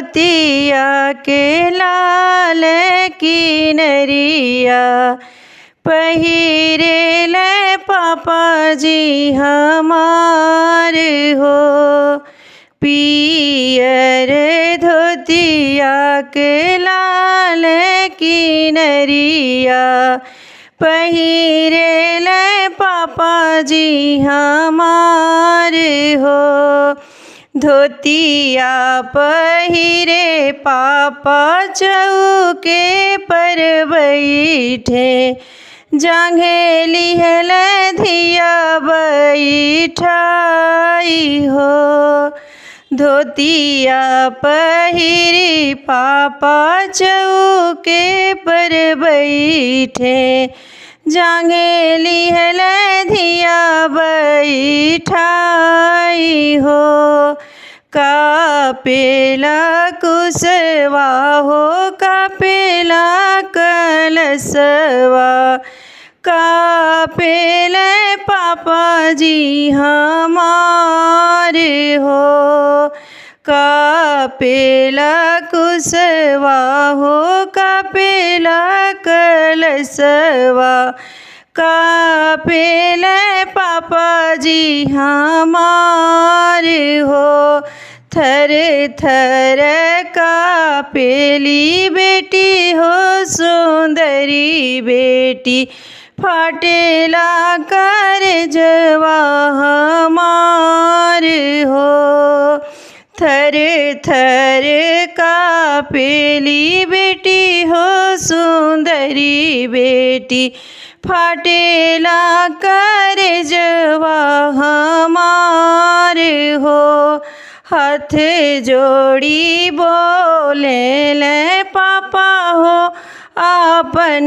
धोतिया के लाल किनरिया पहिरेल पापा जी हमार हो। पियर धोतिया के लाल किनरिया पहिरेल पापा जी हमार हो। धोतिया पहिरे पापा चौके पर बैठे जांघे लिहल धिया बैठाई हो। धोतिया पहिरी पापा चौके पर बैठे जांघे लिहल धिया बैठाई हो। कापेला कुसवा हो कापेला कलसवा कापेल पापा जी हमार हो। कापेला कुसवा हो कापेला कलसवा कापेल पापा जी हमार हो। थर थर कापेली बेटी हो सुंदरी बेटी फाटेला करजवा हमार हो। थर थर कापेली बेटी हो सुंदरी बेटी फाटेला करजवा हमार हो। हाथ जोड़ी बोलेल पापा हो आपन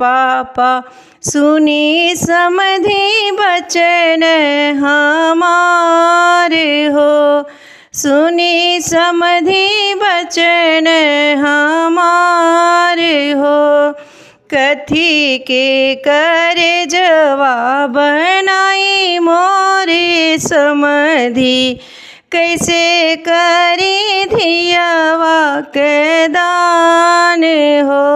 पापा सुनी समधी बचन हमार हो। सुनी समधी बचन हमार हो। कथी के करजवा बनाई मोरे समधी कैसे करी धियावा के दान हो।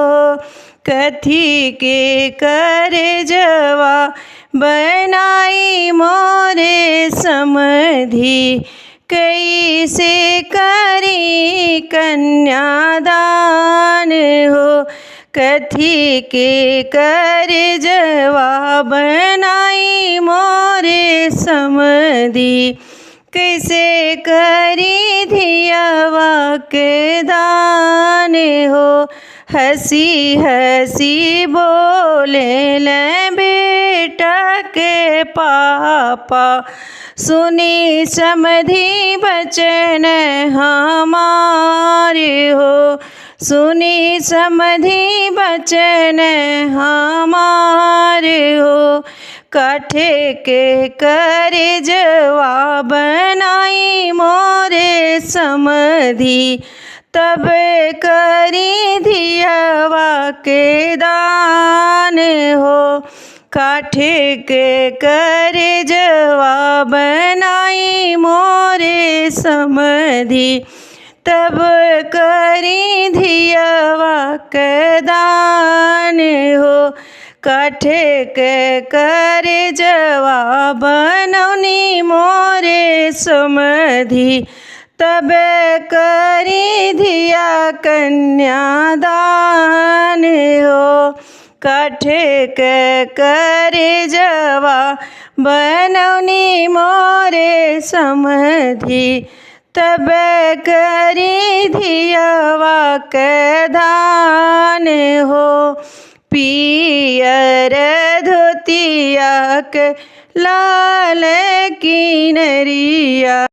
कथी के करजवा बनाई मोरे समधी कैसे करी कन्यादान हो। कथी के करजवा बनाई मोरे समधी कैसे करी धियावा के दान हो। हंसी हंसी बोलेल बेटा के पापा सुनी समधी बचन हमार हो। सुनी समधी बचन हमार हो। काठे के करजवा बनाई मोरे समधी तब करी धियावा के दान हो। काठे के करजवा बनाई मोरे समधी तब करी धियावा के दान हो। काठे के करजवा बनौनी मोरे समधी तब करी धिया कन्यादान हो। काठे के करजवा बनौनी मोरे समधी तब करी धियावा के दान हो। पियर धोतिया के लाल किनरिया